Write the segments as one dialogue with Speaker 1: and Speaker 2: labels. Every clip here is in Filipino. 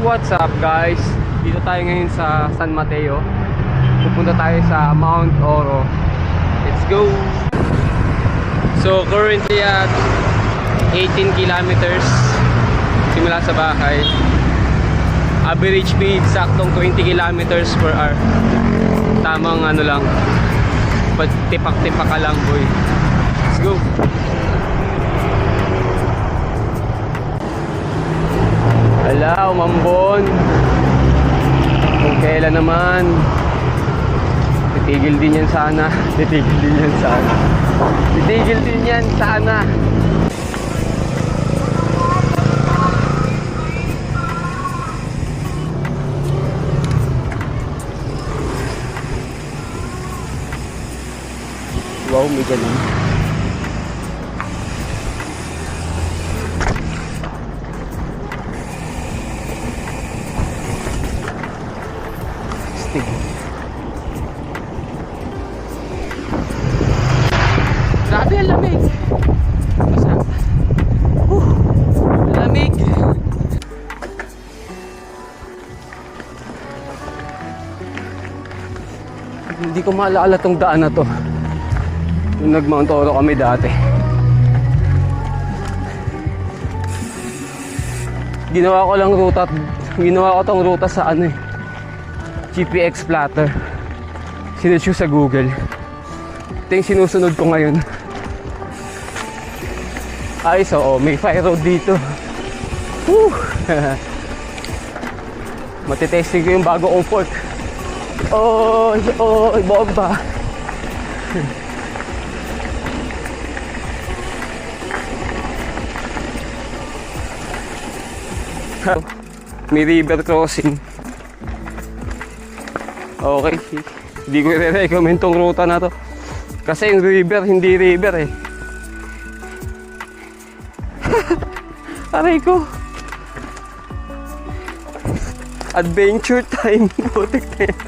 Speaker 1: What's up guys? Dito tayo ngayon sa San Mateo. Pupunta tayo sa Mount Oro. Let's go! So currently at 18 kilometers simula sa bahay. Average speed saktong 20 kilometers per hour. Tamang ano lang, tipak-tipak ka lang boy. Let's go! Ala, umambon. Kung kailan naman. Titigil din yan sana. Titigil din yan sana. Titigil din yan sana. Wow, may ganun. Grabe ang lamig. Masarap. Lamig. Hindi ko maalala tong daan na to. Yung nag-Mount Oro kami dati. Ginawa ko tong ruta sa ano eh, GPX Platter. Sinearch ko sa Google. Ito yung sinusunod ko ngayon. Ay, so may fire road dito. Woo! Matitesting ko yung bago kong fork. Oy, bomba. May river crossing. Okay, hindi ko i-recommend tong ruta na to kasi yung river, hindi river eh. Aray ko, adventure time. Putik na yan.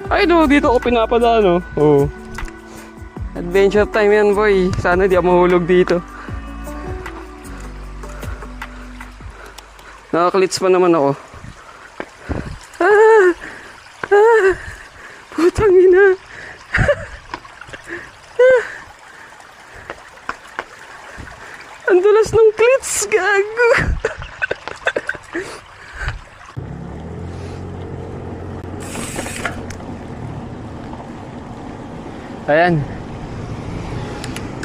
Speaker 1: Ay no, dito ako pinapadaan oh. Adventure time yan boy. Sana di ako mahulog dito. Nakaklits pa naman ako. Putang ina. Ang dulas ng clits, gago. Ayan.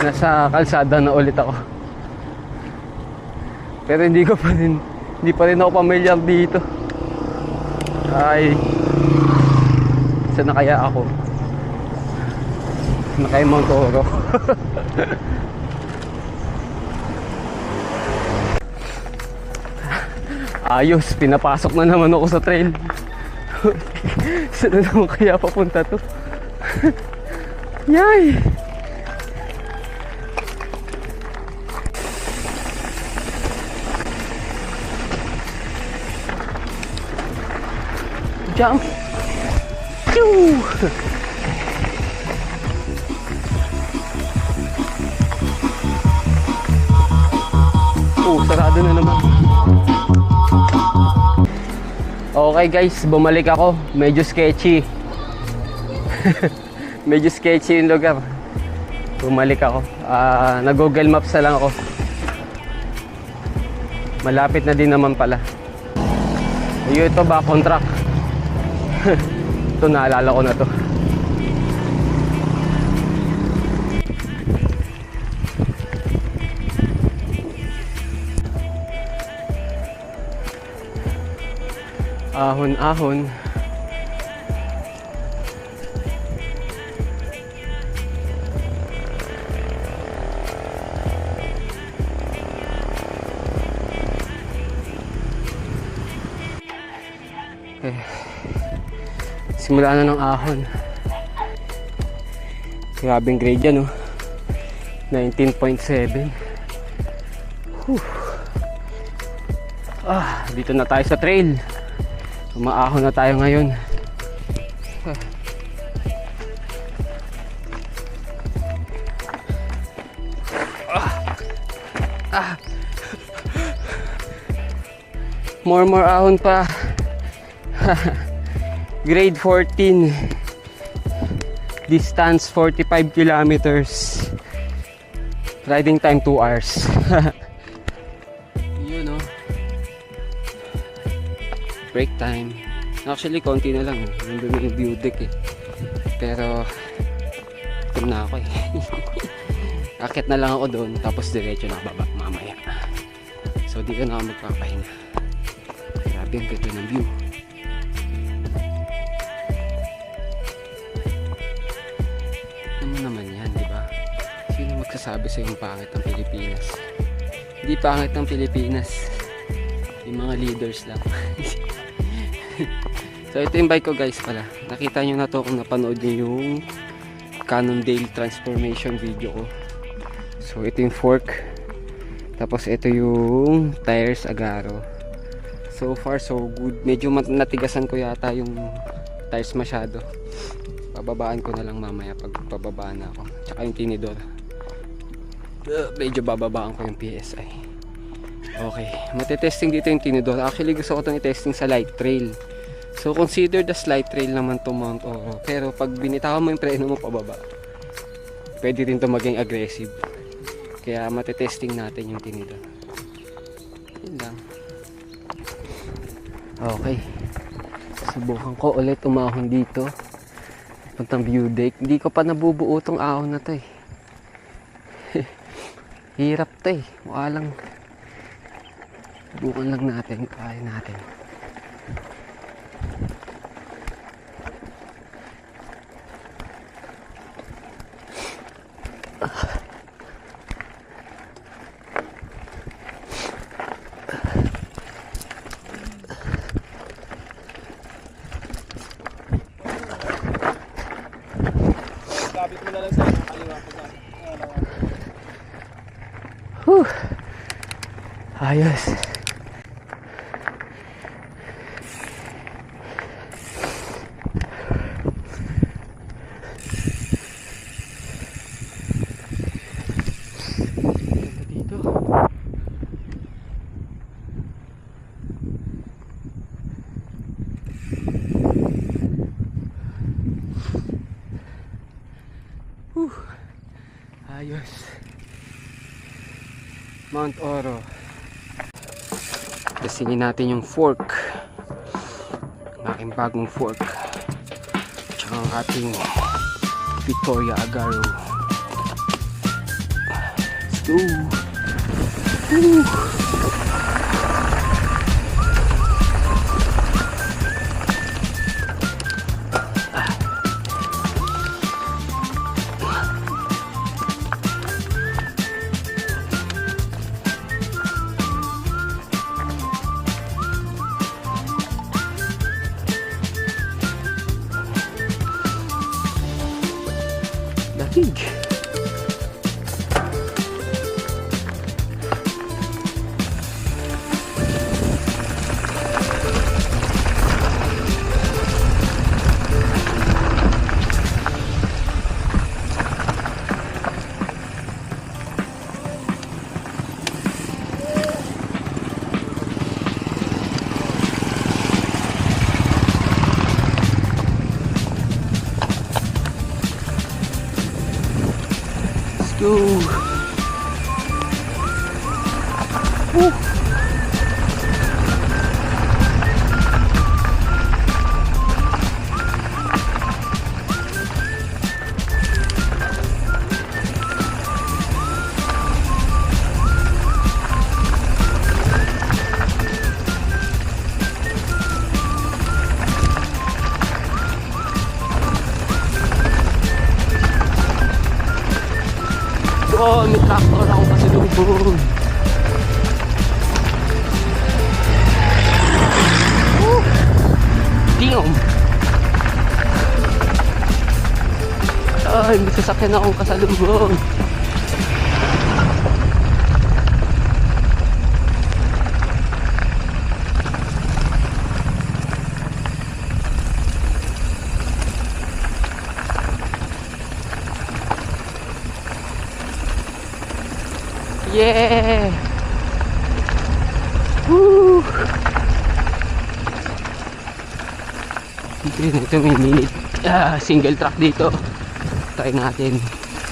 Speaker 1: Nasa kalsada na ulit ako. Pero hindi pa rin ako pamilyar dito. Ay, saan na kaya ako? Na kay Mount Oro. Ayos, pinapasok na naman ako sa trail. Saan na naman kaya papunta to? Yay! Jump! Pew! Oh, sarado na naman. Okay guys, bumalik ako. Medyo sketchy. Medyo sketchy yung lugar. Bumalik ako. Nag-Google Maps na lang ako. Malapit na din naman pala. Ayun, ito back on track. Ito, naalala ko na to. Ahon-ahon. Okay. Simula na ng ahon. Grabing grade yan 19.7. Dito na tayo sa trail. Umaahon na tayo ngayon. More ahon pa. Grade 14. Distance 45 kilometers. Riding time 2 hours. Yun, no? Break time. Actually, konti na lang. Nandun na yung view deck eh. Pero, ito na ako eh. Akit na lang ako doon. Tapos diretso na baba mamaya. So, dito na ako magpapahinga. Grabe ang ganda ng view. Ano naman yan, di ba? Sino magsasabi sa yung pangit ng Pilipinas? Hindi pangit ng Pilipinas. Yung mga leaders lang. So ito yung bike ko guys pala. Nakita nyo na to kung napanood nyo yung Cannondale transformation video ko. So ito yung fork. Tapos ito yung tires Agaro. So far so good. Medyo natigasan ko yata yung tires masyado. Bababaan ko na lang mamaya pag pababaan na ako. Tsaka yung tinidor. Medyo bababaan ko yung PSI. Okay, matitesting dito yung tinidor. Actually gusto ko itong i-testing sa light trail. So consider the slight trail naman to Mount Oro. Pero pag binitawan mo yung preno mo pababa, pwede rin to maging aggressive. Kaya matitesting natin yung tinidor. Yun lang. Okay. Subukan ko ulit umahon dito. Puntang view deck. Hindi ko pa nabubuo tong ahon na to eh. Hirap to eh. Mukha lang. Subukan lang natin. Kaya natin.
Speaker 2: Sabit mo na lang sa kaliwa ko ba?
Speaker 1: Whew. Ayos. Dito. Ayos. Mount Oro. Testingin natin yung fork. Ang aking bagong fork. Tsaka ang ating Victoria Agaro. Let's go. Woo. Daig. Go. Woo. Oh, may tractor ako pasalubong. Damn! Ay, may sasakyan akong kasalubong. Yeah! Woo! Ito may minute. Single track dito. Try natin.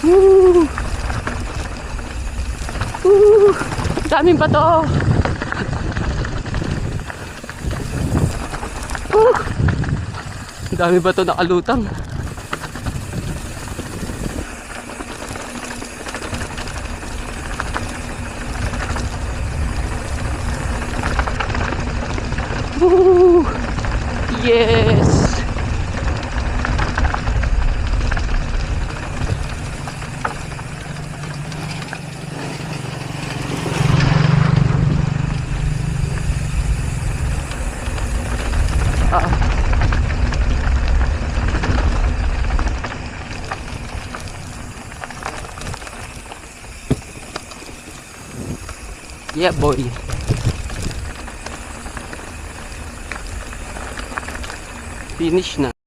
Speaker 1: Woo! Woo! Daming bato. Woo! Dami bato nakalutang. Woo! Yes! Yeah, boy. Finish na.